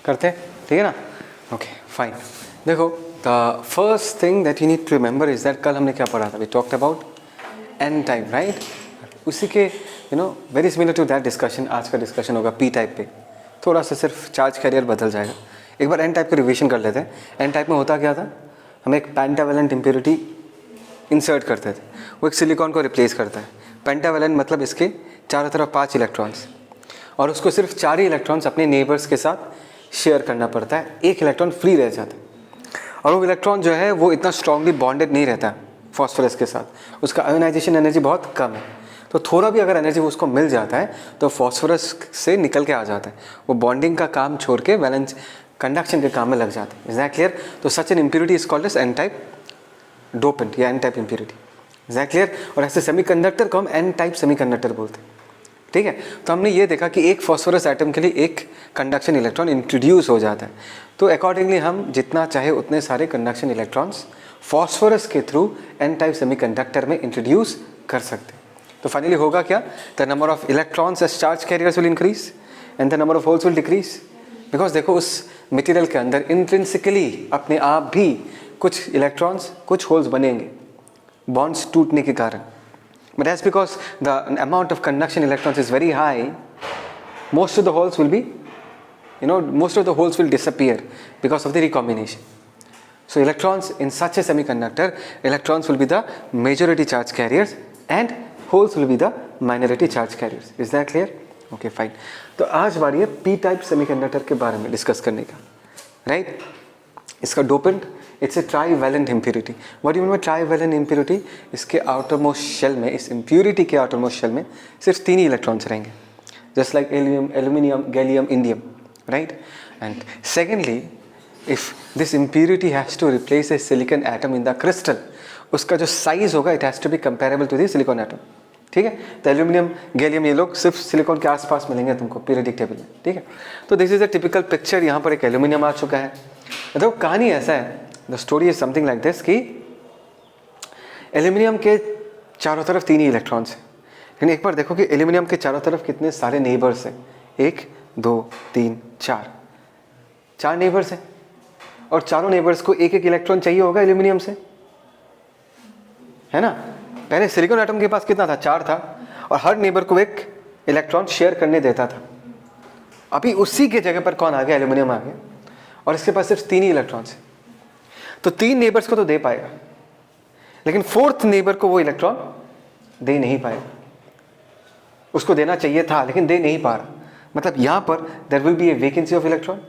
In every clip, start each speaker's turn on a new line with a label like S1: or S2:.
S1: करते ठीक है ना? Okay fine. देखो, the first thing that you need to remember is that कल हमने क्या पढ़ा था? We talked about N type, right? उसी के very similar to that discussion आज का डिस्कशन होगा पी टाइप पे. थोड़ा सा सिर्फ चार्ज कैरियर बदल जाएगा. एक बार एन टाइप का रिविजन कर लेते हैं. एन टाइप में होता क्या था? हम एक पेंटावेलेंट इम्प्योरिटी इंसर्ट करते थे. वो एक सिलिकॉन को रिप्लेस करता है. पेंटावेलेंट मतलब इसके चारों तरफ 5 इलेक्ट्रॉन्स, और उसको सिर्फ 4 ही इलेक्ट्रॉन्स अपने नेबर्स के साथ शेयर करना पड़ता है. एक इलेक्ट्रॉन फ्री रह जाता है, और वो इलेक्ट्रॉन जो है वो इतना स्ट्रांगली बॉन्डेड नहीं रहता फॉस्फोरस के साथ. उसका आयोनाइजेशन एनर्जी बहुत कम है. तो थोड़ा भी अगर एनर्जी उसको मिल जाता है तो फॉस्फोरस से निकल के आ जाता है. वो बॉन्डिंग का काम छोड़ के वैलेंस कंडक्शन के काम में लग जाते हैं. इज दैट क्लियर? तो such an impurity is called as N type dopant या N type impurity. Is that clear? और ऐसे सेमीकंडक्टर को हम एन टाइप सेमीकंडक्टर बोलते हैं. ठीक है. तो हमने ये देखा कि एक फॉस्फोरस एटम के लिए एक कंडक्शन इलेक्ट्रॉन इंट्रोड्यूस हो जाता है. तो अकॉर्डिंगली हम जितना चाहे उतने सारे कंडक्शन इलेक्ट्रॉन्स फॉस्फोरस के थ्रू एन टाइप सेमीकंडक्टर में इंट्रोड्यूस कर सकते हैं. तो फाइनली होगा क्या? The number of electrons as charge carriers will increase and the number of holes will decrease. Because देखो, उस मटेरियल के अंदर इंट्रिंसिकली अपने आप भी कुछ इलेक्ट्रॉन्स कुछ होल्स बनेंगे बॉन्ड्स टूटने के कारण. But that's because the amount of conduction electrons is very high. Most of the holes will be, most of the holes will disappear because of the recombination. So electrons in such a semiconductor, electrons will be the majority charge carriers and holes will be the minority charge carriers. Is that clear? Okay, fine. तो आज बारी है p type semiconductor के बारे में discuss करने का, right? इसका dopant, it's a trivalent impurity. What you mean by trivalent impurity? इसके आउटर मोस्ट शेल में, इस इम्प्योरिटी के आउटर मोस्ट शेल में सिर्फ 3 ही इलेक्ट्रॉन्स रहेंगे, just like aluminium, gallium, indium, right? And secondly, if this impurity has to replace a silicon atom in the crystal, उसका जो साइज होगा it has to be comparable to the silicon atom. ठीक है. तो aluminium, gallium ये लोग सिर्फ silicon के आसपास मिलेंगे तुमको पीरियडिक टेबल में. ठीक है. तो this is a typical picture. यहाँ पर एक एल्यूमिनियम आ चुका है. देखो, कहानी ऐसा है, the story is something like this कि एल्यूमिनियम के चारों तरफ 3 ही इलेक्ट्रॉन्स हैं. लेकिन एक बार देखो कि एल्यूमिनियम के चारों तरफ कितने सारे नेबर्स हैं. 1 2 3 4 नेबर्स हैं, और चारों नेबर्स को एक एक इलेक्ट्रॉन चाहिए होगा एल्यूमिनियम से, है ना? पहले सिलिकॉन एटम के पास कितना था? 4 था, और हर नेबर को एक इलेक्ट्रॉन शेयर करने देता था. अभी उसी के जगह पर कौन आ गया? एल्यूमिनियम आ गया, और इसके पास सिर्फ 3 ही इलेक्ट्रॉन्स हैं. तो 3 नेबर्स को तो दे पाएगा, लेकिन 4th नेबर को वो इलेक्ट्रॉन दे नहीं पाएगा. उसको देना चाहिए था लेकिन दे नहीं पा रहा. मतलब यहां पर there will be a vacancy of electron,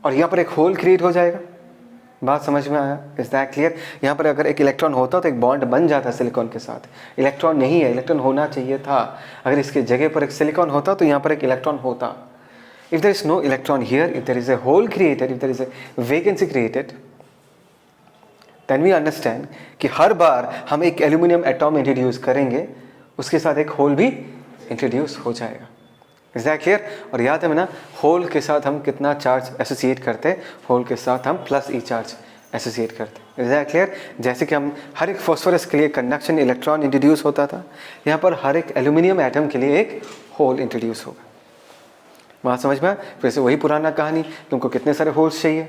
S1: और यहां पर एक होल क्रिएट हो जाएगा. बात समझ में आया? Is that clear? यहां पर अगर एक इलेक्ट्रॉन होता तो एक बॉन्ड बन जाता सिलिकॉन के साथ. इलेक्ट्रॉन नहीं है, इलेक्ट्रॉन होना चाहिए था. अगर इसके जगह पर एक सिलिकॉन होता तो यहां पर एक इलेक्ट्रॉन होता. If there is no electron here, if there is a hole created, if there is a vacancy created, then we understand कि हर बार हम एक एल्यूमिनियम एटॉम इंट्रोड्यूस करेंगे, उसके साथ एक होल भी इंट्रोड्यूस हो जाएगा. Is that clear? और याद है ना, होल के साथ हम कितना चार्ज एसोसिएट करते हैं? होल के साथ हम प्लस ई चार्ज एसोसिएट करते हैं. Is that clear? जैसे कि हम हर एक फॉस्फोरस के लिए कंडक्शन इलेक्ट्रॉन इंट्रोड्यूस होता था, यहाँ पर हर एक एल्यूमिनियम एटम के लिए एक होल इंट्रोड्यूस होगा. वहाँ समझ में? फिर से वही पुराना कहानी, तुमको कितने सारे होल्स चाहिए?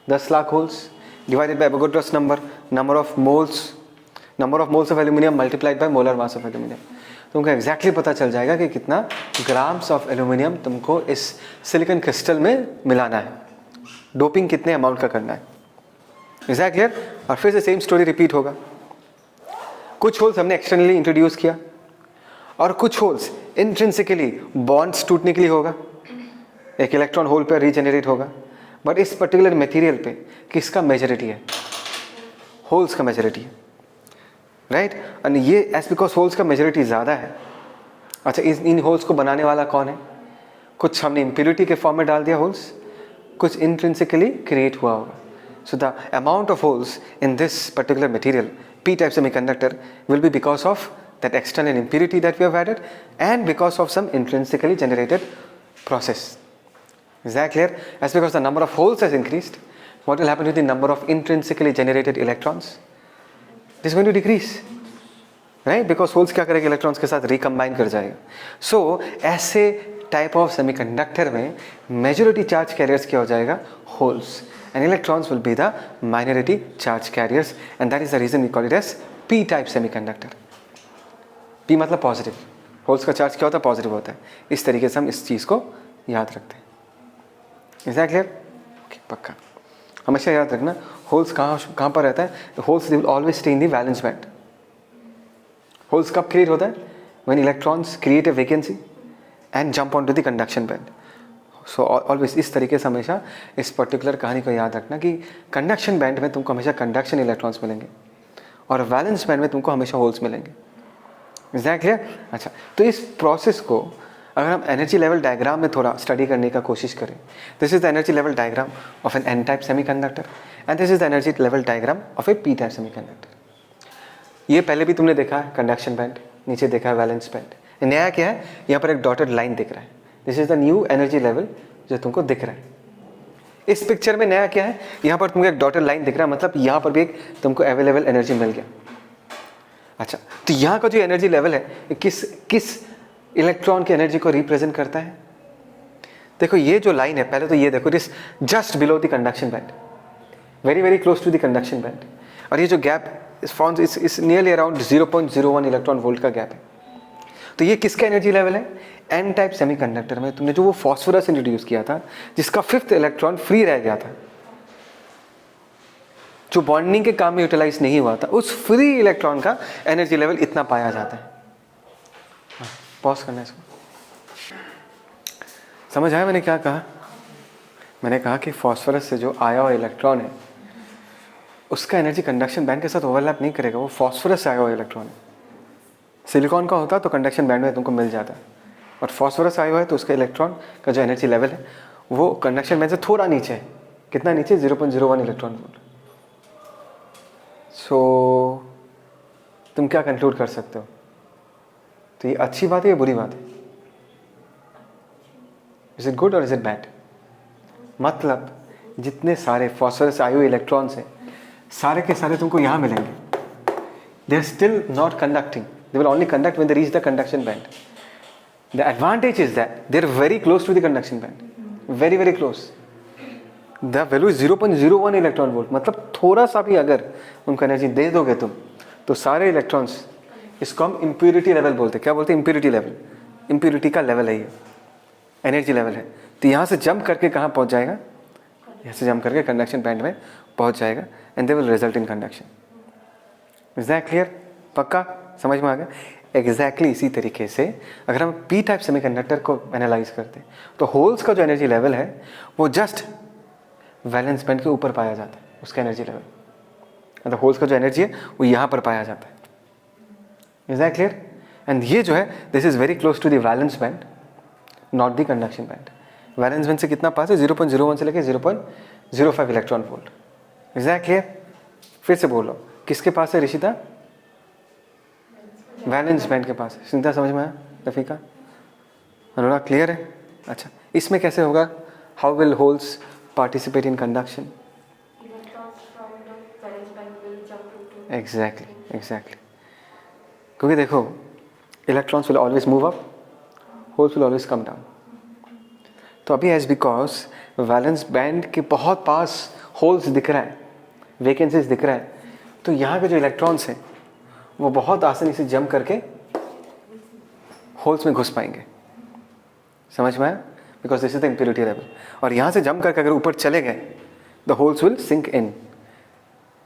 S1: 10 lakh holes divided by Avogadro's number, number of moles of aluminium multiplied by molar mass of aluminium. तुमको एग्जैक्टली पता चल जाएगा कि कितना ग्राम्स ऑफ एल्यूमिनियम तुमको इस सिलिकॉन क्रिस्टल में मिलाना है, डोपिंग कितने अमाउंट का करना है. Is that clear? और फिर से सेम स्टोरी रिपीट होगा. कुछ होल्स हमने एक्सटर्नली इंट्रोड्यूस किया, और कुछ होल्स इंट्रिंसिकली बॉन्ड्स टूटने के लिए होगा, एक इलेक्ट्रॉन होल पे रीजनरेट होगा. बट इस पर्टिकुलर मटेरियल पे किसका मेजॉरिटी है? होल्स का मेजॉरिटी है, राइट? एंड ये एज बिकॉज होल्स का मेजॉरिटी ज़्यादा है. अच्छा, इन होल्स को बनाने वाला कौन है? कुछ हमने इम्प्योरिटी के फॉर्म में डाल दिया होल्स, कुछ इंट्रिंसिकली क्रिएट हुआ होगा. So the amount of holes in this particular material p type semiconductor will be because of that external impurity that we have added and because of some intrinsically generated process. Is that clear? As because the number of holes has increased, what will happen with the number of intrinsically generated electrons? Is going to decrease, right, because holes क्या करेगा, electrons के साथ recombine कर जाएगा. So ऐसे type of semiconductor में majority charge carriers क्या हो जाएगा, holes, and electrons will be the minority charge carriers, and that is the reason we call it as p type semiconductor. P मतलब पॉजिटिव, होल्स का charge क्या होता है, positive होता है. इस तरीके से हम इस चीज़ को याद रखते हैं. इज दैट क्लियर? ओके, पक्का. हमेशा याद रखना होल्स कहाँ पर रहता है. Holes will always stay in the valence band. Holes कब क्रिएट होता है, when electrons create a vacancy and jump on to the conduction band. So always इस तरीके से हमेशा इस पर्टिकुलर कहानी को याद रखना कि कंडक्शन बैंड में तुमको हमेशा कंडक्शन इलेक्ट्रॉन्स मिलेंगे और वैलेंस बैंड में तुमको हमेशा होल्स मिलेंगे. Is that clear? अच्छा, तो इस प्रोसेस को अगर हम एनर्जी लेवल डायग्राम में थोड़ा स्टडी करने का कोशिश करें, this is the energy level diagram of n n type semiconductor and this is the energy level diagram of a p type semiconductor. ये पहले भी तुमने देखा है कंडक्शन बैंड, नीचे देखा है वैलेंस बैंड. नया क्या है, यहाँ पर एक डॉटेड लाइन दिख रहा है. This is the new energy level जो तुमको दिख रहा है. इस पिक्चर में नया क्या है, यहाँ पर तुमको एक डॉटेड लाइन दिख रहा है, मतलब यहाँ पर भी एक तुमको अवेलेबल एनर्जी मिल गया. अच्छा, तो यहाँ का जो एनर्जी लेवल है किस इलेक्ट्रॉन की एनर्जी को रिप्रेजेंट करता है. देखो ये जो लाइन है, पहले तो ये देखो, it is just below the conduction band, very very close to the conduction band. और ये जो gap is nearly around 0.01 electron volt का गैप है. तो ये किसका एनर्जी लेवल है, एन टाइप सेमीकंडक्टर में तुमने जो वो फास्फोरस इंट्रोड्यूस किया था, जिसका 5th इलेक्ट्रॉन फ्री रह गया था, जो बॉन्डिंग के काम में यूटिलाइज नहीं हुआ था, उस फ्री इलेक्ट्रॉन का एनर्जी लेवल इतना पाया जाता है. पॉज करना इसको. समझ आया मैंने क्या कहा? मैंने कहा कि फास्फोरस से जो आया हुआ इलेक्ट्रॉन है उसका एनर्जी कंडक्शन बैंड के साथ ओवरलैप नहीं करेगा, वो फास्फोरस से आया हुआ इलेक्ट्रॉन है. सिलिकॉन का होता तो कंडक्शन बैंड में तुमको मिल जाता है, और फास्फोरस आया हुआ है तो उसका इलेक्ट्रॉन का जो एनर्जी लेवल है वो कंडक्शन बैंड से थोड़ा नीचे है. कितना नीचे, 0.01 इलेक्ट्रॉन वोल्ट. सो तुम क्या कंक्लूड कर सकते हो, तो ये अच्छी बात है या बुरी बात है? इज इट गुड और इज इट बैड? मतलब जितने सारे फास्फोरस आए हुए इलेक्ट्रॉन्स हैं सारे के सारे तुमको यहाँ मिलेंगे. They are still not conducting, they will only conduct when they reach the conduction band. The advantage is that they are very close to the conduction band, very very close. The value is 0.01 electron volt. मतलब थोड़ा सा भी अगर उनको energy दे दोगे तुम, तो सारे इलेक्ट्रॉन्स, इसको हम इम्प्यूरिटी लेवल बोलते हैं. क्या बोलते हैं? Impurity level. इम्प्यूरिटी का लेवल है ये, एनर्जी लेवल है. तो यहाँ से जंप करके कहाँ पहुँच जाएगा, यहाँ से जंप करके कंडक्शन बैंड में पहुँच जाएगा, and they will result in conduction. Is that clear? पक्का समझ में आ गया? एग्जैक्टली इसी तरीके से अगर हम पी टाइप सेमीकंडक्टर को एनालाइज करते हैं तो होल्स का जो एनर्जी लेवल है वो जस्ट वैलेंस बैंड के ऊपर पाया जाता है, उसका एनर्जी लेवल. मतलब होल्स का जो एनर्जी है वो यहाँ पर पाया जाता है. Is that clear? एंड ये जो है, this is very close to the valence band, not the conduction band. Valence band से कितना पास है, 0.01 से लेकर 0.05 electron volt. Is that clear? फिर से बोलो, किसके पास है ऋषिता? वैलेंस बैंड के पास. चिंता समझ में आया? रफीका, अनुराग, क्लियर है? अच्छा, इसमें कैसे होगा, how will holes participate in conduction? Exactly. क्योंकि देखो, electrons will always move up, holes will always come down. तो अभी एज बिकॉज वैलेंस बैंड के बहुत पास होल्स दिख रहा है, वैकेंसीज दिख रहा है, तो यहाँ के जो इलेक्ट्रॉन्स हैं वो बहुत आसानी से जंप करके होल्स में घुस पाएंगे. समझ में आया? Because this is the impurity level. और यहाँ से जंप करके अगर ऊपर चले गए, the holes will sink in.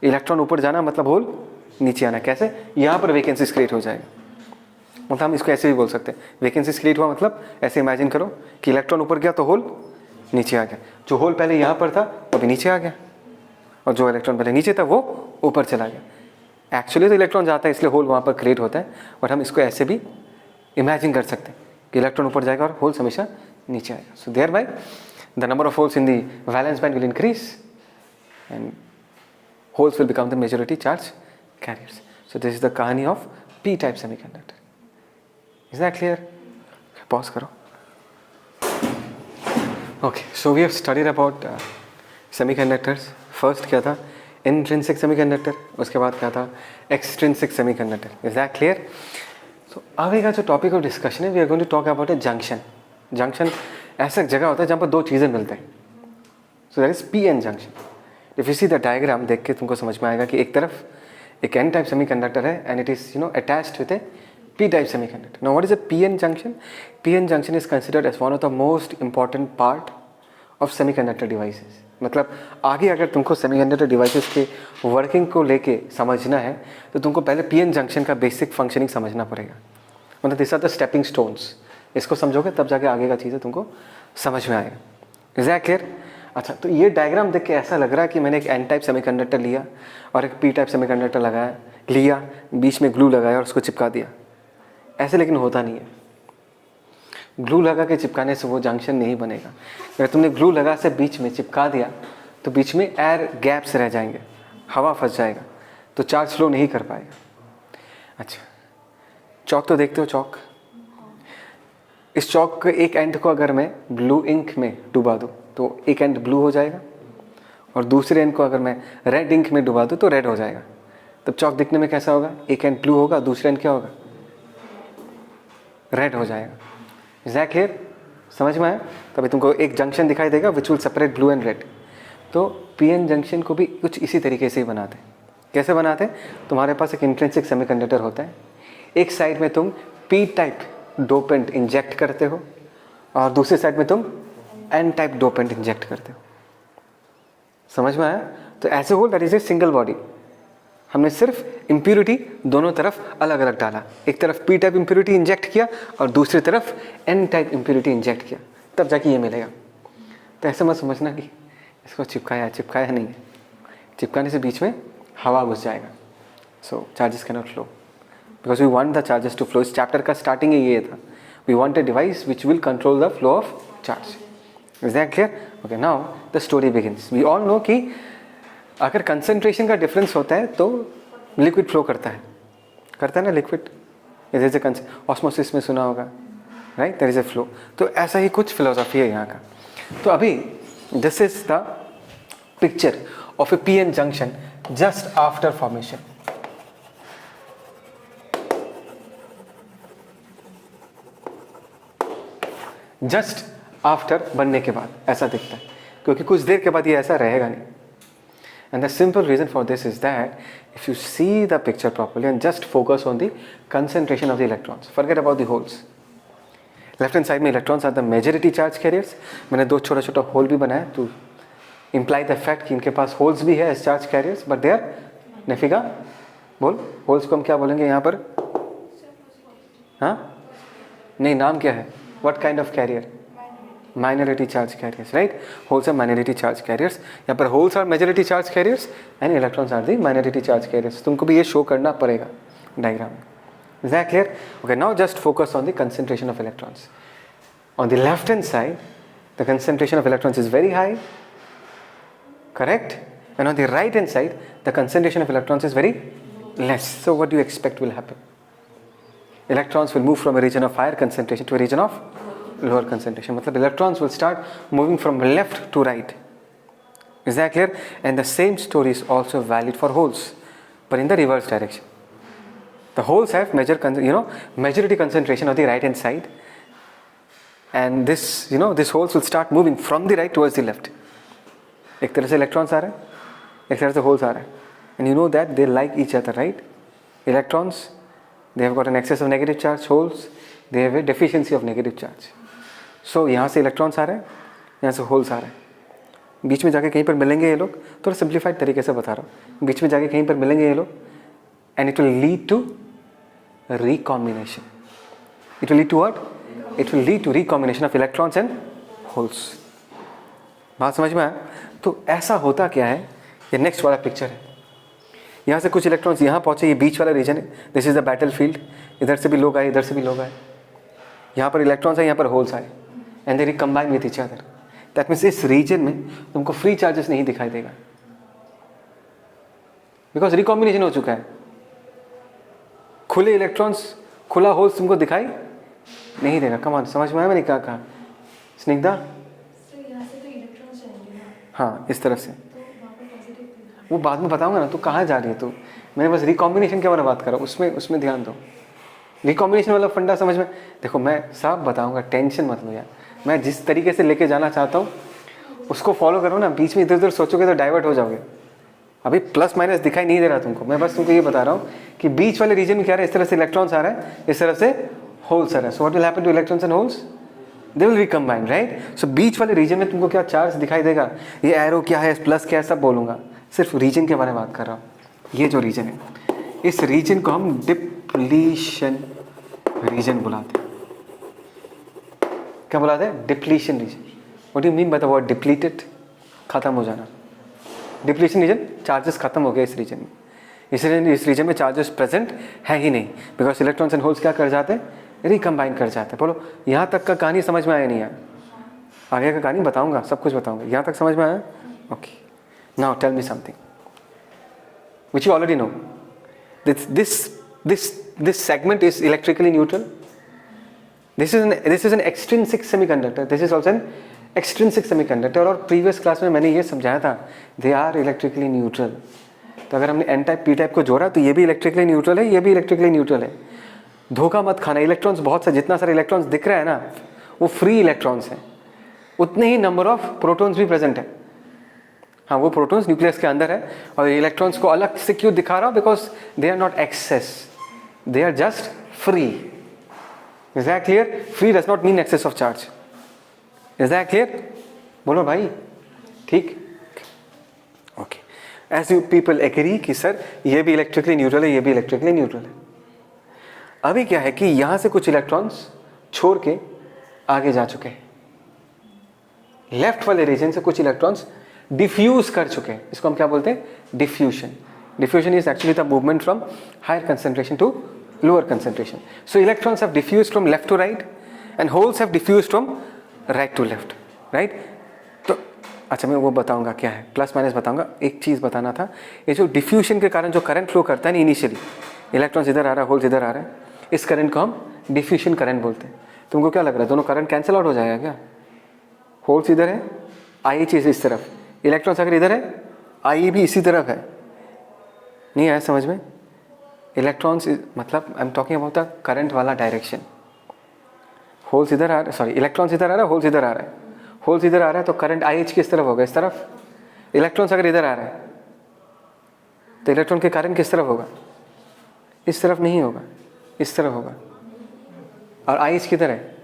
S1: Electron ऊपर जाना मतलब होल नीचे आना. कैसे? यहाँ पर वैकेंसीज क्रिएट हो जाएगा. मतलब हम इसको ऐसे भी बोल सकते हैं, वैकेंसीज क्रिएट हुआ मतलब ऐसे इमेजिन करो कि इलेक्ट्रॉन ऊपर गया तो होल नीचे आ गया. जो होल पहले यहाँ पर था वो भी नीचे आ गया, और जो इलेक्ट्रॉन पहले नीचे था वो ऊपर चला गया. एक्चुअली तो इलेक्ट्रॉन जाता है इसलिए होल वहाँ पर क्रिएट होता है, बट हम इसको ऐसे भी इमेजिन कर सकते हैं कि इलेक्ट्रॉन ऊपर जाएगा और होल्स हमेशा नीचे आएगा. So there by the number of holes in the valence band will increase and holes will become the majority charge carriers. So this is the कहानी of P type semiconductor. Is that clear? Pause करो. Okay, so we have studied about semiconductors. First क्या था, intrinsic semiconductor, उसके बाद क्या था extrinsic semiconductor. Is that clear? तो आगे का जो टॉपिक ऑफ डिस्कशन है, we are going to talk about a junction. Junction ऐसा जगह होता है जहाँ पर दो चीज़ें मिलते हैं। So that is p n junction. If you see the diagram, देख के तुमको समझ में आएगा कि एक तरफ एक एन टाइप सेमीकंडक्टर है and it is attached with a p type semiconductor. Now what is a p n junction? P n junction is considered as one of the most important part of semiconductor devices. मतलब आगे अगर तुमको semiconductor devices के working को लेके समझना है तो तुमको पहले पीएन जंक्शन का बेसिक फंक्शनिंग समझना पड़ेगा। मतलब this are the stepping stones. इसको समझोगे तब जाके आगे का चीज़ें तुमको समझ में आएगा। Is that clear? अच्छा, तो ये डायग्राम देख के ऐसा लग रहा है कि मैंने एक एन टाइप सेमीकंडक्टर लिया और एक पी टाइप सेमीकंडक्टर लिया, बीच में ग्लू लगाया और उसको चिपका दिया। ऐसे लेकिन होता नहीं है। ग्लू लगा के चिपकाने से वो जंक्शन नहीं बनेगा। अगर तुमने ग्लू लगा से बीच में चिपका दिया तो बीच में एयर गैप्स रह जाएंगे, हवा फंस जाएगा, तो चार्ज फ्लो नहीं कर पाएगा। अच्छा, चौक तो देखते हो चौक। इस चौक के एक एंड को अगर मैं ब्लू इंक में डुबा दूँ तो एक एंड ब्लू हो जाएगा और दूसरे एंड को अगर मैं रेड इंक में डुबा दूँ तो रेड हो जाएगा। तब चौक दिखने में कैसा होगा? एक एंड ब्लू होगा, दूसरे एंड क्या होगा? रेड हो जाएगा। Is that clear? समझ में आया? तभी तुमको एक जंक्शन दिखाई देगा which will separate blue and red. तो पीएन जंक्शन को भी कुछ इसी तरीके से ही बनाते हैं। कैसे बनाते हैं? तुम्हारे पास एक इंट्रिंसिक सेमीकंडक्टर होता है, एक साइड में तुम पी टाइप डोपेंट इंजेक्ट करते हो और दूसरे साइड में तुम एन टाइप डोपेंट इंजेक्ट करते हो। समझ में आया? तो ऐसे whole that is a single body. हमने सिर्फ इम्प्यूरिटी दोनों तरफ अलग अलग डाला, एक तरफ पी टाइप इम्प्यूरिटी इंजेक्ट किया और दूसरी तरफ एन टाइप इम्प्यूरिटी इंजेक्ट किया, तब जाके ये मिलेगा। तो ऐसे मत समझना कि इसको चिपकाया नहीं है। चिपकाने से बीच में हवा घुस जाएगा, so charges can not flow because we want the charges to flow. इस चैप्टर का स्टार्टिंग ही ये था, we want a device which will control the flow of charge. Is that clear? Okay, now the story begins. We all know कि अगर concentration का difference होता है तो लिक्विड फ्लो करता है ना लिक्विड। इज ए ऑस्मोसिस में सुना होगा, right? There is a flow. तो ऐसा ही कुछ फिलोसॉफी है यहाँ का। तो अभी this is the picture of A PN junction just after formation. Just after बनने के बाद ऐसा दिखता है, क्योंकि कुछ देर के बाद ये ऐसा रहेगा नहीं। And the simple reason for this is that if you see the picture properly and just focus on the concentration of the electrons, forget about the holes. Left hand side में electrons are the majority charge carriers. मैंने दो छोटा छोटा whole भी बनाया to imply the fact कि इनके पास holes भी है as charge carriers, but they are नेफिगा। बोल, holes को हम क्या बोलेंगे यहाँ पर? हाँ नहीं, नाम क्या है? What kind of carrier? Minority charge carriers, right? Holes are minority charge carriers. यहाँ पर holes are majority charge carriers and electrons are the minority charge carriers. तुमको भी ये शो करना पड़ेगा डायग्राम में। Is that clear? Okay, now just focus on the concentration of electrons. On the left hand side, the concentration of electrons is very high, correct? And on the right hand side, the concentration of electrons is very less. So what do you expect will happen? Electrons will move from a region of higher concentration to a region of lower concentration. मतलब electrons will start moving from left to right. Is that clear? And the same story is also valid for holes, but in the reverse direction. The holes have majority concentration on the right hand side, and this holes will start moving from the right towards the left. एक तरह से electrons आ रहे हैं, एक तरह से holes आ रहे हैं, and you know that they like each other, right? Electrons, they have got an excess of negative charge. Holes, they have a deficiency of negative charge. So यहाँ से इलेक्ट्रॉन्स आ रहे हैं, यहाँ से होल्स आ रहे हैं, बीच में जाके कहीं पर मिलेंगे ये लोग। थोड़ा सिंप्लीफाइड तरीके से बता रहा हूँ, बीच में जाके कहीं पर मिलेंगे ये लोग and it will lead to recombination. It will lead to what? It will lead to recombination of electrons and holes. बात समझ में आया? तो ऐसा होता क्या है, ये नेक्स्ट वाला पिक्चर है। यहाँ से कुछ इलेक्ट्रॉन्स यहाँ पहुँचे, ये बीच वाला रीजन है, this is the battle field. इधर से भी लोग आए, इधर से भी लोग आए, यहाँ पर इलेक्ट्रॉन्स आए, यहाँ पर होल्स आए and they recombine with each other. That means इस रीजन में तुमको फ्री चार्जेस नहीं दिखाई देगा बिकॉज रिकॉम्बिनेशन हो चुका है। खुले इलेक्ट्रॉन्स, खुला होल्स तुमको दिखाई नहीं देगा। कमान, समझ में आया मैंने क्या कहा स्निग्धा? हाँ, इस तरफ से वो बाद में बताऊंगा ना, तू कहाँ जा रही है तू, मैंने बस रिकॉम्बिनेशन के बारे में बात करा, उसमें ध्यान दो। रिकॉम्बिनेशन वाला फंडा समझ में, देखो मैं सब बताऊंगा, टेंशन मत लो यार। मैं जिस तरीके से लेके जाना चाहता हूँ उसको फॉलो करो ना, बीच में इधर उधर सोचोगे तो डाइवर्ट हो जाओगे। अभी प्लस माइनस दिखाई नहीं दे रहा तुमको, मैं बस तुमको ये बता रहा हूँ कि बीच वाले रीजन में क्या है, इस तरह से इलेक्ट्रॉन्स आ रहा है, इस तरह से होल्स आ रहा है। So what will happen to electrons and holes, they will recombine, right. So बीच वाले रीजन में तुमको क्या चार्ज दिखाई देगा, ये एरो क्या है, प्लस क्या है, सब बोलूँगा, सिर्फ रीजन के बारे में बात कर रहा हूँ। ये जो रीजन है, इस रीजन को हम डिप्लीशन रीजन बुलाते हैं। क्या बुलाते हैं, depletion region. What do you mean by the word depleted, खत्म हो जाना। डिप्लीशन रीजन, चार्जेस खत्म हो गए इस रीजन में, इस रीजन में चार्जेस प्रेजेंट है ही नहीं, बिकॉज इलेक्ट्रॉन्स एंड होल्स क्या कर जाते हैं, रिकम्बाइन कर जाते हैं। बोलो यहाँ तक का कहानी समझ में आया नहीं आया, आगे का कहानी बताऊंगा, सब कुछ बताऊंगा, यहाँ तक समझ में आया? Okay, now tell me something which you already know. This segment is electrically neutral. This is an extrinsic semiconductor. This is also an extrinsic semiconductor. और previous class में मैंने ये समझाया था, they are electrically neutral. तो अगर हमने n type p type को जोड़ा तो ये भी electrically neutral है, ये भी electrically neutral है। धोखा मत खाना, इलेक्ट्रॉन्स बहुत सा, जितना सारे इलेक्ट्रॉन्स दिख रहा है ना वो फ्री इलेक्ट्रॉन्स हैं, उतने ही नंबर ऑफ प्रोटॉन्स भी प्रेजेंट है। हाँ, वो प्रोटॉन्स न्यूक्लियस के अंदर है, और इलेक्ट्रॉन्स को अलग से क्यों दिखा रहा हूँ, because they are not excess, they are just free. Is that clear? Free does not mean excess of charge. Is that clear? बोलो भाई, ठीक? Okay, as you people agree कि सर ये भी इलेक्ट्रिकली न्यूट्रल है, ये भी इलेक्ट्रिकली न्यूट्रल है। अभी क्या है कि यहां से कुछ इलेक्ट्रॉन्स छोड़ के आगे जा चुके हैं, लेफ्ट वाले रीजन से कुछ इलेक्ट्रॉन्स डिफ्यूज कर चुके हैं, इसको हम क्या बोलते हैं, diffusion. Diffusion is actually the movement from higher concentration to lower concentration. So electrons have diffused from left to right and holes have diffused from right to left, right. तो अच्छा, मैं वो बताऊंगा क्या है, प्लस माइनस बताऊंगा। एक चीज बताना था, ये जो डिफ्यूजन के कारण जो करंट फ्लो करता है ना, इनिशियली इलेक्ट्रॉन्स इधर आ रहा है, होल्स इधर आ रहा है, इस करंट को हम डिफ्यूजन करंट बोलते हैं। तुमको क्या लग रहा है, दोनों करंट कैंसिल आउट हो जाएगा क्या? होल्स इधर है, आई चीज इस तरफ, इलेक्ट्रॉन्स अगर इधर है, आई भी इसी तरफ है, नहीं आया समझ में? इलेक्ट्रॉन्स मतलब I am talking about the current वाला डायरेक्शन। होल्स इधर आ रहा है, सॉरी इलेक्ट्रॉन्स इधर आ रहा है, होल्स इधर आ रहा है, होल्स इधर आ रहा है, तो करंट आई एच किस तरफ होगा, इस तरफ। इलेक्ट्रॉन्स अगर इधर आ रहा है तो इलेक्ट्रॉन के करंट किस तरफ होगा, इस तरफ नहीं होगा, इस तरफ होगा। और आई एच किधर है,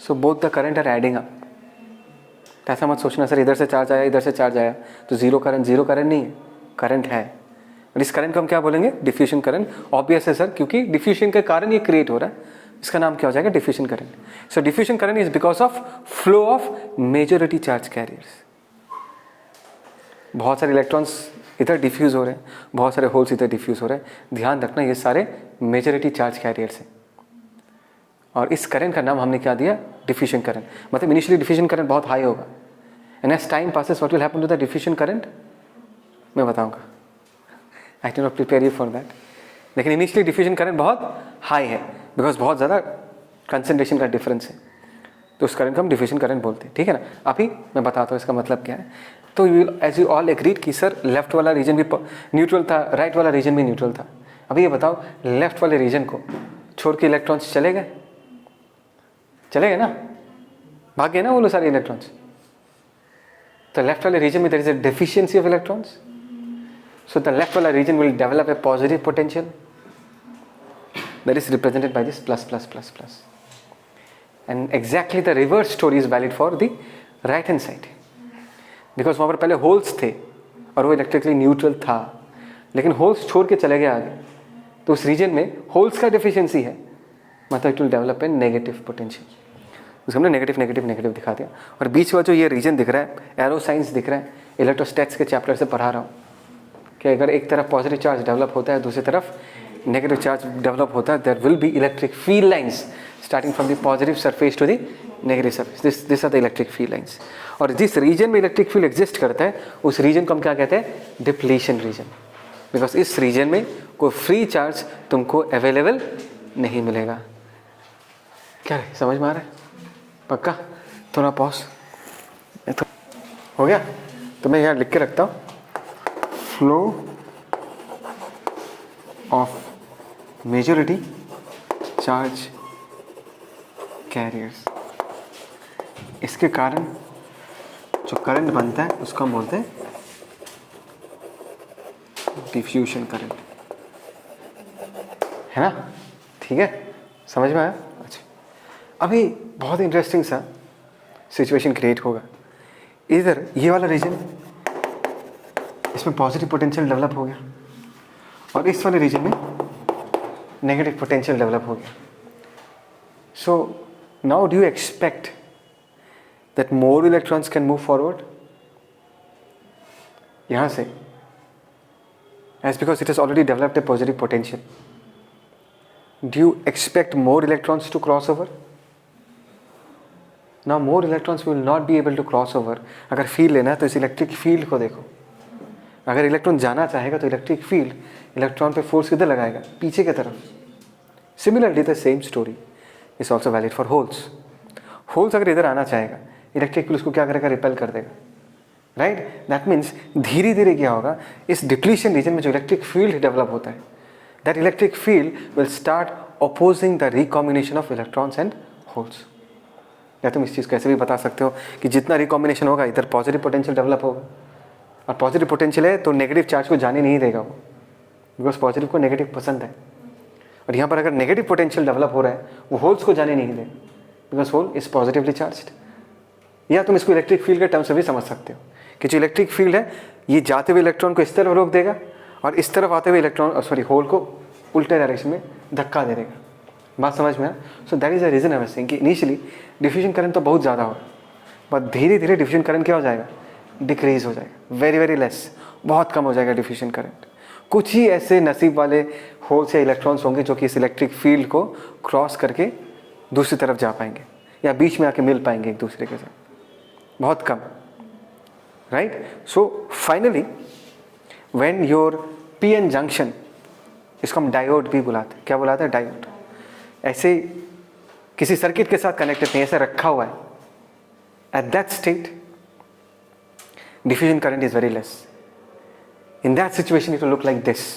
S1: so both the current are adding up. तो ऐसा मत सोचना सर इधर से चार्ज आया, इधर से चार्ज आया तो जीरो करंट नहीं है, करंट है। और इस करंट को हम क्या बोलेंगे, डिफ्यूजन करंट। ऑब्वियस है सर, क्योंकि डिफ्यूजन के कारण ये क्रिएट हो रहा है, इसका नाम क्या हो जाएगा, diffusion current. So diffusion current is because of flow of majority charge carriers. बहुत सारे इलेक्ट्रॉन्स इधर डिफ्यूज हो रहे हैं, बहुत सारे होल्स इधर डिफ्यूज हो रहे हैं। ध्यान रखना, ये सारे मेजॉरिटी चार्ज कैरियर्स हैं, और इस करंट का नाम हमने क्या दिया, डिफ्यूजन करंट। मतलब इनिशियली डिफ्यूजन करंट बहुत हाई होगा, and as time passes what will happen to the diffusion current, मैं बताऊंगा। I can not prepare you for that. लेकिन इनिशियली डिफ्यूजन करंट बहुत हाई है, बिकॉज बहुत ज़्यादा कंसंट्रेशन का डिफरेंस है, तो उस करंट को हम डिफ्यूजन करंट बोलते हैं, ठीक है ना। अभी मैं बताता हूँ इसका मतलब क्या है। तो एज यू ऑल एग्रीड कि सर लेफ्ट वाला रीजन भी न्यूट्रल था, राइट वाला रीजन भी न्यूट्रल था। अभी ये बताओ, लेफ्ट वाले रीजन को छोड़ के इलेक्ट्रॉन्स चले गए, चले गए ना, भाग गए ना वो सारे इलेक्ट्रॉन्स। तो लेफ्ट वाले रीजन में there is a deficiency of electrons, so the left वाला region will develop a positive potential that is represented by this plus plus plus plus, and exactly the reverse story is valid for the right hand side, because वहाँ पर पहले holes थे और वो electrically neutral था, लेकिन holes छोड़ के चले गए आगे, तो उस रीजन में होल्स का डेफिशिएंसी है, मतलब it will develop A negative potential. उसको हमने नेगेटिव नेगेटिव नेगेटिव दिखा दिया। और बीच में जो ये रीजन दिख रहा है, एरो साइंस दिख रहा है, इलेक्ट्रोस्टैटिक्स के चैप्टर से पढ़ा रहा हूँ कि अगर एक तरफ पॉजिटिव चार्ज डेवलप होता है, दूसरी तरफ नेगेटिव चार्ज डेवलप होता है, there will be electric field lines starting from the positive surface to the negative surface. This are the electric field lines. और जिस रीजन में इलेक्ट्रिक फील्ड एग्जिस्ट करता है, उस रीजन को हम क्या कहते हैं, डिप्लीशन रीजन, बिकॉज इस रीजन में कोई फ्री चार्ज तुमको अवेलेबल नहीं मिलेगा। क्या है, समझ में आ रहा है? पक्का? थोड़ा पॉज हो गया तो मैं यहाँ लिख के रखता हूँ। Flow of majority charge carriers. इसके कारण जो करंट बनता है उसको हम बोलते हैं डिफ्यूजन करंट, है ना? ठीक है, समझ में आया? अच्छा, अभी बहुत इंटरेस्टिंग सा सिचुएशन क्रिएट होगा। इधर ये वाला रीजन, इसमें पॉजिटिव पोटेंशियल डेवलप हो गया और इस वाले रीजन में नेगेटिव पोटेंशियल डेवलप हो गया। So now do you expect that more electrons can move forward यहाँ से, as because it has already developed a positive potential? Do you expect more electrons to cross over? Now more electrons will not be able to cross over. अगर field लेना है तो इस electric field को देखो। अगर इलेक्ट्रॉन जाना चाहेगा तो इलेक्ट्रिक फील्ड इलेक्ट्रॉन पे फोर्स किधर लगाएगा? पीछे की तरफ। Similarly the same story is also valid for holes. Holes अगर इधर आना चाहेगा, इलेक्ट्रिक फील्ड उसको क्या करेगा? रिपेल कर देगा, राइट? दैट मीन्स धीरे धीरे क्या होगा, इस डिप्लीशन रीजन में जो इलेक्ट्रिक फील्ड डेवलप होता है, that electric field will start opposing the recombination of electrons and holes. या तुम इस चीज़ कैसे भी बता सकते हो कि जितना रिकॉम्बिनेशन होगा इधर पॉजिटिव पोटेंशियल डेवलप होगा, और पॉजिटिव पोटेंशियल है तो नेगेटिव चार्ज को जाने नहीं देगा वो, बिकॉज पॉजिटिव को नेगेटिव पसंद है। और यहाँ पर अगर नेगेटिव पोटेंशियल डेवलप हो रहा है वो होल्स को जाने नहीं देगा, because hole is positively charged. या तुम इसको इलेक्ट्रिक फील्ड के टर्म से भी समझ सकते हो कि जो इलेक्ट्रिक फील्ड है ये जाते हुए इलेक्ट्रॉन को इस तरफ रोक देगा और इस तरफ आते हुए इलेक्ट्रॉन होल को उल्टे डायरेक्शन में धक्का दे देगा। बात समझ में आया? So that is the reason I was saying कि इनिशियली डिफ्यूजन करंट तो बहुत ज़्यादा होगा, बट धीरे धीरे डिफ्यूजन करंट क्या हो जाएगा? डिक्रीज हो जाएगा, वेरी वेरी लेस, बहुत कम हो जाएगा डिफ्यूजन करंट। कुछ ही ऐसे नसीब वाले होल्स या इलेक्ट्रॉन्स होंगे जो कि इस इलेक्ट्रिक फील्ड को क्रॉस करके दूसरी तरफ जा पाएंगे या बीच में आके मिल पाएंगे एक दूसरे के साथ, बहुत कम, right? So finally when your PN junction, इसको हम डायोड भी बुलाते हैं, क्या बुलाते हैं? डायोड। ऐसे किसी सर्किट के साथ कनेक्टेड नहीं, ऐसे रखा हुआ है, at that state diffusion current is very less. In that situation it will look like this.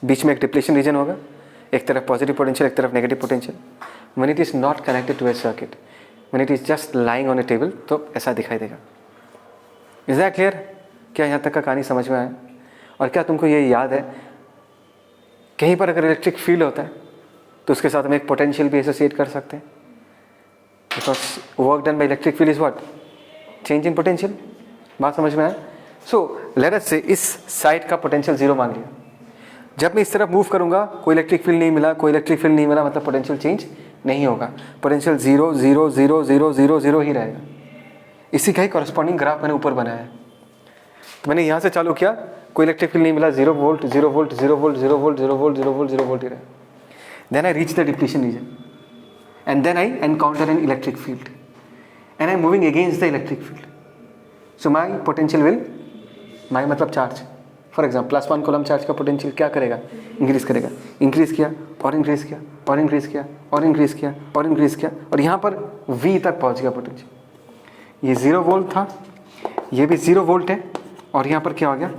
S1: बीच में एक डिप्लीशन रीजन होगा, एक तरफ पॉजिटिव पोटेंशियल, एक तरफ negative potential. When it is not connected to a circuit, when it is just lying on a table, तो ऐसा दिखाई देगा। Is that clear? क्या यहाँ तक का कहानी समझ में आया? और क्या तुमको ये याद है कहीं पर अगर इलेक्ट्रिक फील्ड होता है तो उसके साथ हम एक पोटेंशियल भी एसोसिएट कर सकते हैं, because work done by electric field is what? Change in potential. बात समझ में आया? सो लेट अस से इस साइड का पोटेंशियल 0 मान लिया। जब मैं इस तरफ मूव करूंगा कोई इलेक्ट्रिक फील्ड नहीं मिला, कोई इलेक्ट्रिक फील्ड नहीं मिला, मतलब पोटेंशियल चेंज नहीं होगा, पोटेंशियल 0 0 0 0 0 0 ही रहेगा। इसी का ही कॉरस्पॉन्डिंग ग्राफ मैंने ऊपर बनाया है। तो मैंने यहाँ से चालू किया, कोई इलेक्ट्रिक फील्ड नहीं मिला, 0 volt 0 volt 0 volt 0 volt 0 volt 0 volt 0 volt ही रहा। Then I reach the depletion region and then I encounter an electric field and I moving against the electric field. So my potential will, my मतलब charge, for example +1 coulomb charge का पोटेंशियल क्या करेगा? Increase करेगा। Increase किया और increase किया और इंक्रीज किया और इंक्रीज किया और इंक्रीज किया और यहाँ पर V तक पहुँच गया पोटेंशियल। ये 0 वोल्ट था, ये भी 0 वोल्ट है और यहाँ पर क्या हो गया?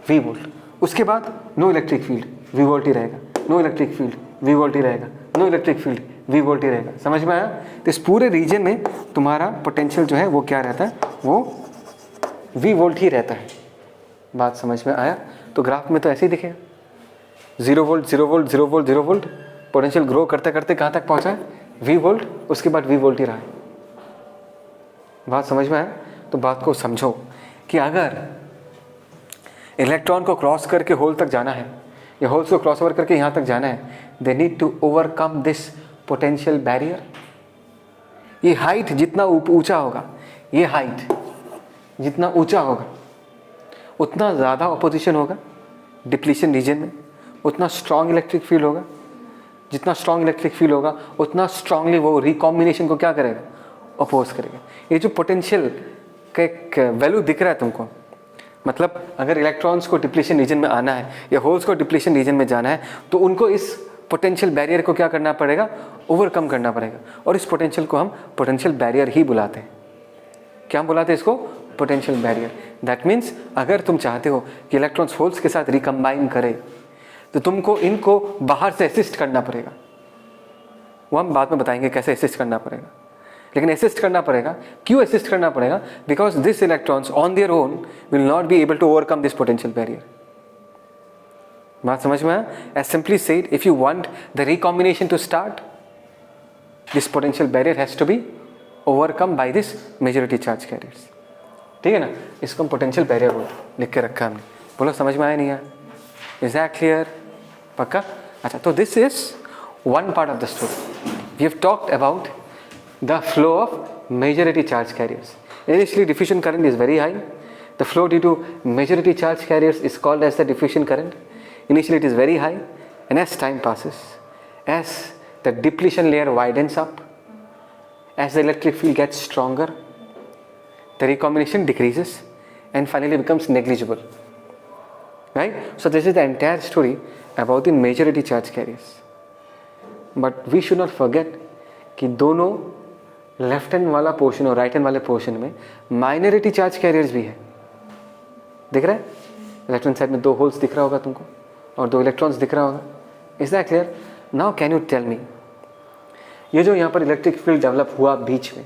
S1: V volt. उसके बाद no electric field, V volt ही रहेगा, no electric field, V volt ही रहेगा, no electric field, V volt ही रहेगा। समझ में आया? तो इस पूरे रीजन में तुम्हारा पोटेंशियल जो है वो क्या रहता है? वो V वोल्ट ही रहता है। बात समझ में आया? तो ग्राफ में तो ऐसे ही दिखेगा, 0 volt 0 volt 0 volt 0 volt, potential grow करते करते कहाँ तक पहुँचा है? V वोल्ट, उसके बाद V वोल्ट ही रहा है। बात समझ में आया? तो बात को समझो कि अगर इलेक्ट्रॉन को क्रॉस करके होल तक जाना है या होल्स को क्रॉस ओवर करके यहाँ तक जाना है, they need to overcome this potential barrier. ये हाइट जितना ऊंचा होगा, ये हाइट जितना ऊंचा होगा उतना ज़्यादा अपोजिशन होगा डिप्लीशन रीजन में, उतना स्ट्रॉन्ग इलेक्ट्रिक फील्ड होगा। जितना स्ट्रॉन्ग इलेक्ट्रिक फील्ड होगा उतना स्ट्रांगली वो रिकॉम्बिनेशन को क्या करेगा? अपोज करेगा। ये जो पोटेंशियल का एक वैल्यू दिख रहा है तुमको, मतलब अगर इलेक्ट्रॉन्स को डिप्लीशन रीजन में आना है या होल्स को डिप्लीशन रीजन में जाना है तो उनको इस पोटेंशियल बैरियर को क्या करना पड़ेगा? ओवरकम करना पड़ेगा। और इस पोटेंशियल को हम पोटेंशियल बैरियर ही बुलाते हैं। क्या हम बुलाते हैं इसको? Potential barrier. दैट मीन्स अगर तुम चाहते हो कि इलेक्ट्रॉन्स होल्स के साथ रिकम्बाइन करे तो तुमको इनको बाहर से असिस्ट करना पड़ेगा। वो हम बाद में बताएंगे कैसे असिस्ट करना पड़ेगा, लेकिन असिस्ट करना पड़ेगा। क्यों असिस्ट करना पड़ेगा? Because this electrons on their own will not be able to overcome this potential barrier. बात समझ में आया? As simply said, if you want the recombination to start, this potential barrier has to be overcome by this majority charge carriers. ठीक है ना? इसको हम potential barrier बोलते हैं, लिख के रखा हमने। बोलो समझ में आया नहीं आया? Is that clear? पक्का? अच्छा, तो this is one part of the story. We have talked about the flow of majority charge carriers. Initially diffusion current is very high. The flow due to majority charge carriers is called as the diffusion current. Initially it is very high, and as time passes, as the depletion layer widens up, as the electric field gets stronger, the recombination decreases and finally becomes negligible. Right? So this is the entire story about the majority charge carriers. But we should not forget कि दोनों left hand वाला portion और right hand वाले portion में minority charge carriers भी है। दिख रहा है? लेफ्ट हैंड साइड में 2 होल्स दिख रहा होगा तुमको और 2 इलेक्ट्रॉन्स दिख रहा होगा। Is that clear? Now can you tell me, ये जो यहाँ पर इलेक्ट्रिक फील्ड डेवलप हुआ बीच में,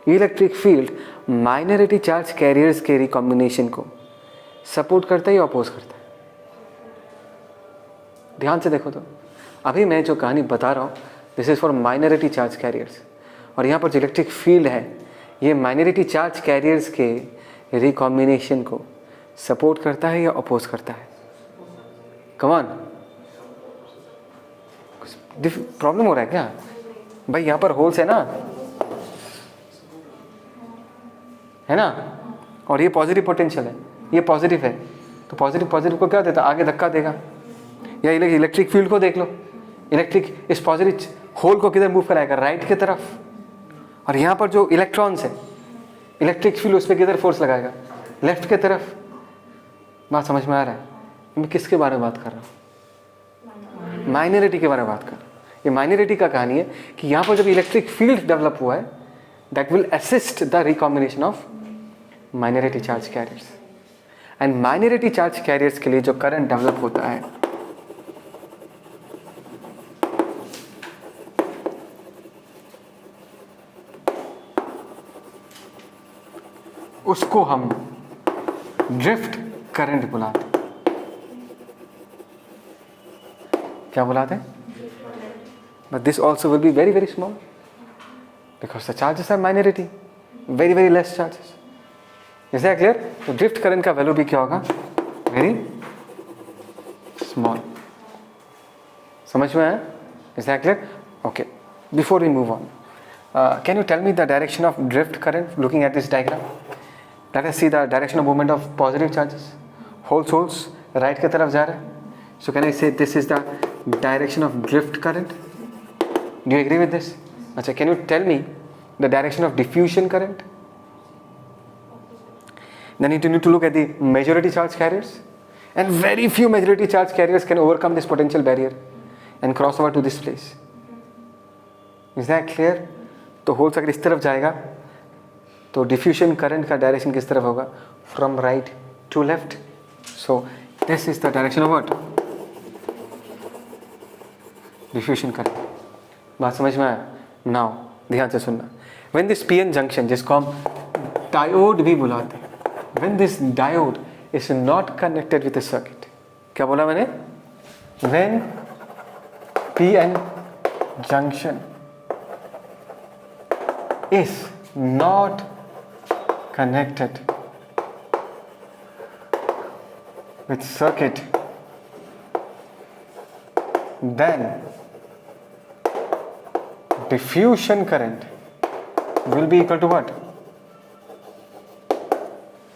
S1: ये electric field minority charge carriers के रिकॉम्बिनेशन को सपोर्ट करता है या अपोज करता है? ध्यान से देखो तो अभी मैं जो कहानी बता रहा हूँ, this is for minority charge carriers, और यहाँ पर जो इलेक्ट्रिक फील्ड है ये माइनॉरिटी चार्ज कैरियर्स के रिकॉम्बिनेशन को सपोर्ट करता है या अपोज करता है? कम ऑन, प्रॉब्लम हो रहा है क्या भाई? यहाँ पर होल्स है ना, और ये पॉजिटिव पोटेंशियल है, ये पॉजिटिव है, तो पॉजिटिव को क्या देता? आगे धक्का देगा। या इलेक्ट्रिक फील्ड को देख लो, इलेक्ट्रिक इस पॉजिटिव होल को किधर मूव कराएगा? राइट की तरफ। और यहाँ पर जो इलेक्ट्रॉन्स है, इलेक्ट्रिक फील्ड उस पर किधर फोर्स लगाएगा? लेफ्ट की तरफ। बात समझ में आ रहा है? मैं किसके बारे में बात कर रहा हूँ? माइनॉरिटी के बारे में बात कर रहा हूँ। ये माइनॉरिटी का कहानी है कि यहाँ पर जब इलेक्ट्रिक फील्ड डेवलप हुआ है, that will assist the recombination of minority charge carriers. And minority charge carriers के लिए जो करंट डेवलप होता है उसको हम ड्रिफ्ट करंट बुलाते हैं। क्या बुलाते हैं? But this also will be very very small because the charges are minority, very very less charges. Is that clear? तो ड्रिफ्ट करंट का वैल्यू भी क्या होगा? Very small. समझ में आया? Is that clear? Okay, before we move on, can you tell me the direction of drift current looking at this diagram? Let us see the direction of movement of positive charges. Holes right की तरफ जा रहे हैं. So can I say this is the direction of drift current? Do you agree with this? अच्छा, can you tell me the direction of diffusion current? Then you need to look at the majority charge carriers, and very few majority charge carriers can overcome this potential barrier and cross over to this place. Is that clear? तो holes अगर इस तरफ जाएगा तो diffusion current का direction किस तरफ होगा? From right to left. So this is the direction of what? Diffusion current. बात समझ में आया? नाउ ध्यान से सुनना. व्हेन दिस पीएन जंक्शन, जिसको हम डायोड भी बुलाते हैं, when this diode is not connected with the circuit, क्या बोला मैंने? When PN junction is not connected with circuit, then diffusion current will be equal to what?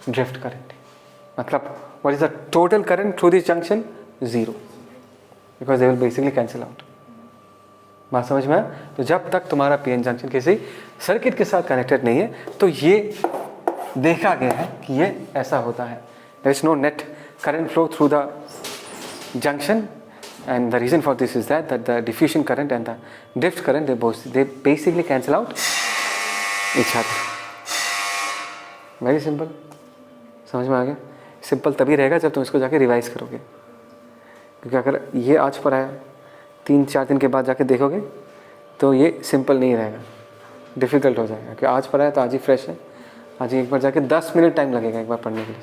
S1: Drift current. मतलब what is the total current through this junction? Zero, because they will basically cancel out. बात समझ में? तो जब तक तुम्हारा PN junction किसी circuit के साथ कनेक्टेड नहीं है तो ये देखा गया है कि ये ऐसा होता है. There is no net current flow through the junction, and the reason for this is that the diffusion current and the drift current they basically cancel out each other. Very simple, समझ में आ गया। Simple तभी रहेगा जब तुम इसको जाके revise करोगे, क्योंकि अगर ये आज पर आया 3-4 दिन के बाद जाके देखोगे तो ये सिंपल नहीं रहेगा, डिफ़िकल्ट हो जाएगा। कि आज पर आया तो आज ही फ्रेश है, आज ही एक बार जाके 10 मिनट टाइम लगेगा एक बार पढ़ने के लिए।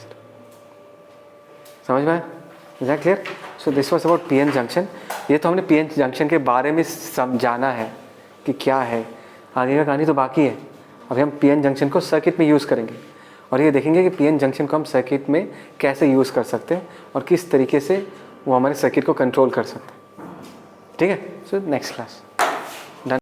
S1: समझ में आया? Is that clear? So this was about PN junction. ये तो हमने पीएन जंक्शन के बारे में समझाना है कि क्या है, आगे का कहानी तो बाकी है। अभी हम पीएन जंक्शन को सर्किट में यूज़ करेंगे और ये देखेंगे कि पीएन जंक्शन को हम सर्किट में कैसे यूज़ कर सकते हैं और किस तरीके से वो हमारे सर्किट को कंट्रोल कर सकते हैं। ठीक है? So next class.